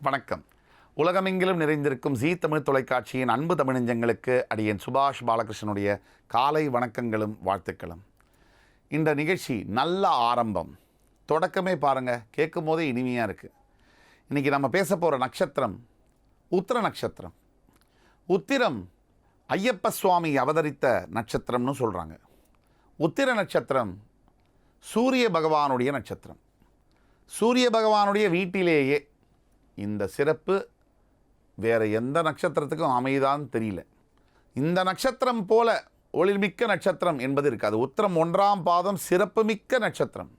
வணக்கம். உலகமெங்கிலும் நிறைந்திருக்கும் ஜீ தமிழ் தொலைக்காட்சியின் அன்பு தமிழஞ்சங்களுக்கு அடியேன் சுபாஷ் பாலகிருஷ்ணனுடைய காலை வணக்கங்களும் வாழ்த்துக்களும். இந்த நிகழ்ச்சி நல்ல ஆரம்பம். தொடக்கமே பாருங்கள், கேட்கும் போதே இனிமையாக இருக்குது. இன்றைக்கி நம்ம பேச போகிற நட்சத்திரம் உத்திர நட்சத்திரம். உத்திரம் ஐயப்ப சுவாமி அவதரித்த நட்சத்திரம்னு சொல்கிறாங்க. உத்திர நட்சத்திரம் சூரிய பகவானுடைய நட்சத்திரம். சூரிய பகவானுடைய வீட்டிலேயே இந்த சிறப்பு வேறு எந்த நட்சத்திரத்துக்கும் அமைதான்னு தெரியல. இந்த நட்சத்திரம் போல ஒளிமிக்க நட்சத்திரம் என்பது இருக்காது. உத்திரம் 1ஆம் பாதம் சிறப்புமிக்க நட்சத்திரம்.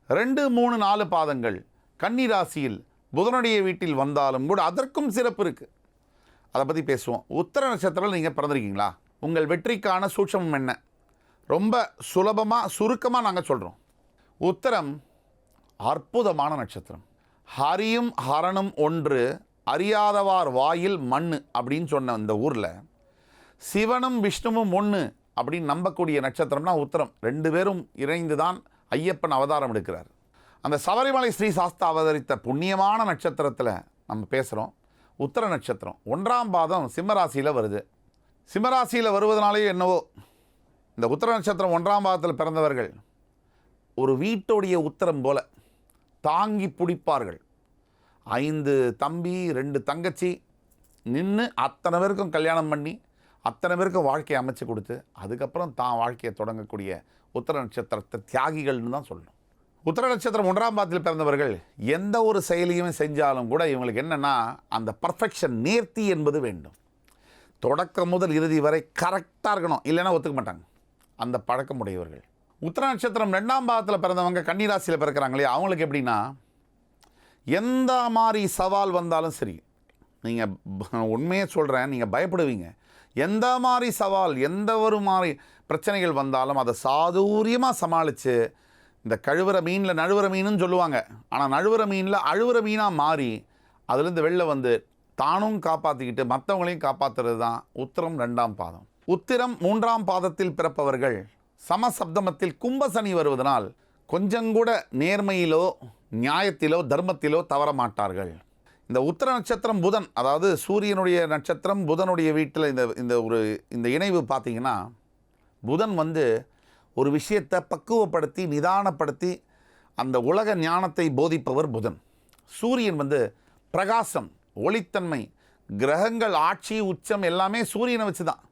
2, 3, 4 பாதங்கள் கன்னி ராசியில் புதனுடைய வீட்டில் வந்தாலும் கூட அதற்கும் சிறப்பு இருக்குது. அதை பற்றி பேசுவோம். உத்திர நட்சத்திரத்தில் நீங்கள் பிறந்திருக்கீங்களா? உங்கள் வெற்றிக்கான சூட்சமம் என்ன? ரொம்ப சுலபமாக சுருக்கமாக நாங்கள் சொல்கிறோம். உத்திரம் அற்புதமான நட்சத்திரம். ஹரியும் ஹரனும் ஒன்று, அறியாதவார் வாயில் மண்ணு அப்படின்னு சொன்ன இந்த ஊரில் சிவனும் விஷ்ணுவும் ஒன்று அப்படின்னு நம்பக்கூடிய நட்சத்திரம்னா உத்திரம். 2 பேரும் இணைந்து தான் ஐயப்பன் அவதாரம் எடுக்கிறார். அந்த சபரிமலை ஸ்ரீ சாஸ்தா அவதரித்த புண்ணியமான நட்சத்திரத்தில் நம்ம பேசுகிறோம். உத்திர நட்சத்திரம் 1ஆம் பாதம் சிம்மராசியில் வருது. சிம்மராசியில் வருவதனாலேயே என்னவோ இந்த உத்திர நட்சத்திரம் 1ஆம் பாதத்தில் பிறந்தவர்கள் ஒரு வீட்டோடைய உத்திரம் போல தாங்கி பிடிப்பார்கள். 5 தம்பி 2 தங்கச்சி நின்று அத்தனை பேருக்கும் கல்யாணம் பண்ணி அத்தனை பேருக்கும் வாழ்க்கையை அமைச்சு கொடுத்து அதுக்கப்புறம் தான் வாழ்க்கையை தொடங்கக்கூடிய உத்திர நட்சத்திரத்தை தியாகிகள்னு தான் சொல்லணும். உத்திர நட்சத்திரம் 1ஆம் பாதத்தில் பிறந்தவர்கள் எந்த ஒரு செயலையும் செஞ்சாலும் கூட இவங்களுக்கு என்னென்னா அந்த பர்ஃபெக்ஷன், நேர்த்தி என்பது வேண்டும். தொடக்கம் முதல் இறுதி வரை கரெக்டாக இருக்கணும், இல்லைன்னா ஒத்துக்க மாட்டாங்க. அந்த பழக்கம் உடையவர்கள். உத்திர நட்சத்திரம் 2ஆம் பாதத்தில் பிறந்தவங்க கன்னிராசியில் பிறக்கிறாங்களே, அவங்களுக்கு எப்படின்னா எந்த மாதிரி சவால் வந்தாலும் சரி, நீங்கள் உண்மையே சொல்கிறேன், நீங்கள் பயப்படுவீங்க. எந்த மாதிரி சவால், எந்த ஒரு மாதிரி பிரச்சனைகள் வந்தாலும் அதை சாதுரியமாக சமாளித்து இந்த கழுவுற மீனில் நழுவுற மீனுன்னு சொல்லுவாங்க. ஆனால் நழுவுற மீனில் அழுவுற மீனாக மாறி அதுலேருந்து வெளில வந்து தானும் காப்பாற்றிக்கிட்டு மற்றவங்களையும் காப்பாற்றுறது தான் உத்திரம் 2ஆம் பாதம். உத்திரம் 3ஆம் பாதத்தில் பிறப்பவர்கள் சமசப்தமத்தில் கும்பசனி வருவதனால் கொஞ்சம் கூட நேர்மையிலோ நியாயத்திலோ தர்மத்திலோ தவற மாட்டார்கள். இந்த உத்திர நட்சத்திரம் புதன், அதாவது சூரியனுடைய நட்சத்திரம் புதனுடைய வீட்டில் இந்த இணைவு பார்த்திங்கன்னா, புதன் ஒரு விஷயத்தை பக்குவப்படுத்தி நிதானப்படுத்தி அந்த உலக ஞானத்தை போதிப்பவர் புதன். சூரியன் பிரகாசம், ஒளித்தன்மை, கிரகங்கள் ஆட்சி உச்சம் எல்லாமே சூரியனை வச்சு தான்.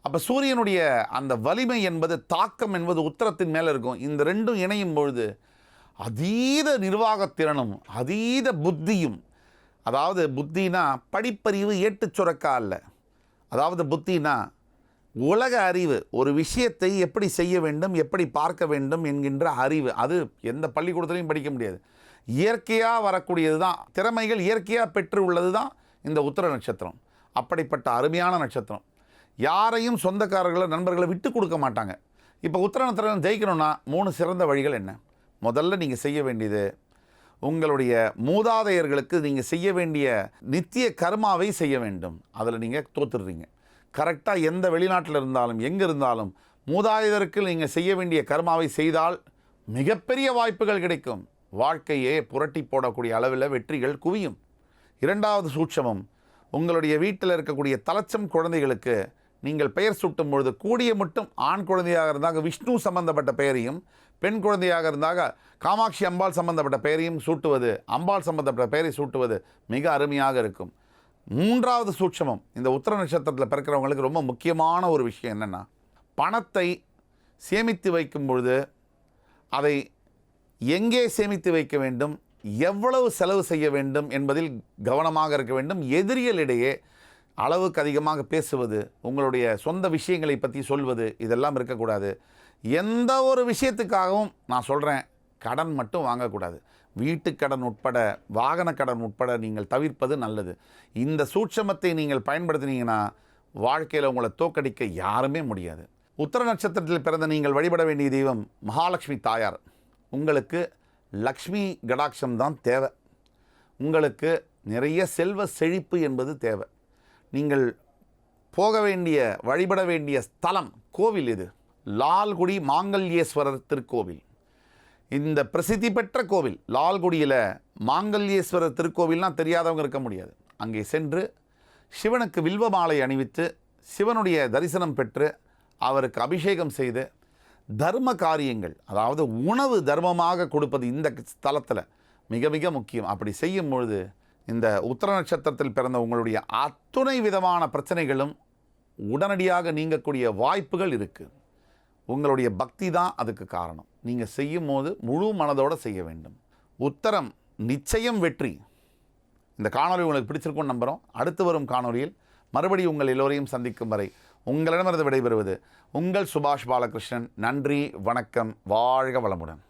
அப்போ சூரியனுடைய அந்த வலிமை என்பது, தாக்கம் என்பது உத்திரத்தின் மேலே இருக்கும். இந்த ரெண்டும் இணையும் பொழுது அதீத நிர்வாகத்திறனும் அதீத புத்தியும், அதாவது புத்தினா படிப்பறிவு ஏட்டுச் சுரக்கா அல்ல, அதாவது புத்தினா உலக அறிவு, ஒரு விஷயத்தை எப்படி செய்ய வேண்டும் எப்படி பார்க்க வேண்டும் என்கின்ற அறிவு. அது எந்த பள்ளிக்கூடத்துலையும் படிக்க முடியாது, இயற்கையாக வரக்கூடியது தான். திறமைகள் இயற்கையாக பெற்று உள்ளது தான் இந்த உத்திர நட்சத்திரம். அப்படிப்பட்ட அருமையான நட்சத்திரம். யாரையும் சொந்தக்காரர்களை நண்பர்களை விட்டு கொடுக்க மாட்டாங்க. இப்போ உத்திர நட்சத்திரம் ஜெயிக்கணும்னா 3 சிறந்த வழிகள் என்ன? முதல்ல நீங்கள் செய்ய வேண்டியது, உங்களுடைய மூதாதையர்களுக்கு நீங்கள் செய்ய வேண்டிய நித்திய கர்மாவை செய்ய வேண்டும். அதில் நீங்கள் தோற்றுடுறீங்க. கரெக்டாக எந்த வெளிநாட்டில் இருந்தாலும் எங்கே இருந்தாலும் மூதாதையருக்கு நீங்கள் செய்ய வேண்டிய கர்மாவை செய்தால் மிகப்பெரிய வாய்ப்புகள் கிடைக்கும். வாழ்க்கையே புரட்டி போடக்கூடிய அளவில் வெற்றிகள் குவியும். 2வது சூட்சமம், உங்களுடைய வீட்டில் இருக்கக்கூடிய தலச்சம் குழந்தைகளுக்கு நீங்கள் பெயர் சூட்டும் பொழுது கூடிய மட்டும் ஆண் குழந்தையாக இருந்தாக விஷ்ணு சம்பந்தப்பட்ட பெயரையும், பெண் குழந்தையாக இருந்தாக காமாட்சி அம்பாள் சம்பந்தப்பட்ட பெயரையும் சூட்டுவது, அம்பாள் சம்பந்தப்பட்ட பெயரை சூட்டுவது மிக அருமையாக இருக்கும். 3வது சூட்சமம், இந்த உத்திர நட்சத்திரத்தில் பிறக்கிறவங்களுக்கு ரொம்ப முக்கியமான ஒரு விஷயம் என்னென்னா, பணத்தை சேமித்து வைக்கும் பொழுது அதை எங்கே சேமித்து வைக்க வேண்டும், எவ்வளவு செலவு செய்ய வேண்டும் என்பதில் கவனமாக இருக்க வேண்டும். எதிரிகளிடையே அளவுக்கு அதிகமாக பேசுவது, உங்களுடைய சொந்த விஷயங்களை பற்றி சொல்வது, இதெல்லாம் இருக்கக்கூடாது. எந்த ஒரு விஷயத்துக்காகவும் நான் சொல்கிறேன், கடன் மட்டும் வாங்கக்கூடாது. வீட்டுக்கடன் உட்பட வாகன கடன் உட்பட நீங்கள் தவிர்ப்பது நல்லது. இந்த சூட்சமத்தை நீங்கள் பயன்படுத்தினீங்கன்னா வாழ்க்கையில் உங்களை தோற்கடிக்க யாருமே முடியாது. உத்திர நட்சத்திரத்தில் பிறந்த நீங்கள் வழிபட வேண்டிய தெய்வம் மகாலட்சுமி தாயார். உங்களுக்கு லக்ஷ்மி கடாட்சம் தான் தேவை. உங்களுக்கு நிறைய செல்வ செழிப்பு என்பது தேவை. நீங்கள் போக வேண்டிய வழிபட வேண்டிய ஸ்தலம் கோவில் இது லால்குடி மாங்கல்யேஸ்வரர் திருக்கோவில். இந்த பிரசித்தி பெற்ற கோவில் லால்குடியில் மாங்கல்யேஸ்வரர் திருக்கோவில்லாம் தெரியாதவங்க இருக்க முடியாது. அங்கே சென்று சிவனுக்கு வில்வ மாலை அணிவித்து சிவனுடைய தரிசனம் பெற்று அவருக்கு அபிஷேகம் செய்து தர்ம காரியங்கள், அதாவது உணவு தர்மமாக கொடுப்பது இந்த ஸ்தலத்தில் மிக மிக முக்கியம். அப்படி செய்யும் பொழுது இந்த உத்திர நட்சத்திரத்தில் பிறந்த உங்களுடைய அத்துணை விதமான பிரச்சனைகளும் உடனடியாக நீங்கக்கூடிய வாய்ப்புகள் இருக்குது. உங்களுடைய பக்தி தான் அதுக்கு காரணம். நீங்கள் செய்யும் போது முழு மனதோடு செய்ய வேண்டும். உத்தரம் நிச்சயம் வெற்றி. இந்த காணொலி உங்களுக்கு பிடிச்சிருக்கும்னு நம்புகிறோம். அடுத்து வரும் காணொலியில் மறுபடியும் உங்கள் எல்லோரையும் சந்திக்கும் வரை உங்களிடமிருந்து விடைபெறுவது உங்கள் சுபாஷ் பாலகிருஷ்ணன். நன்றி, வணக்கம், வாழ்க வளமுடன்.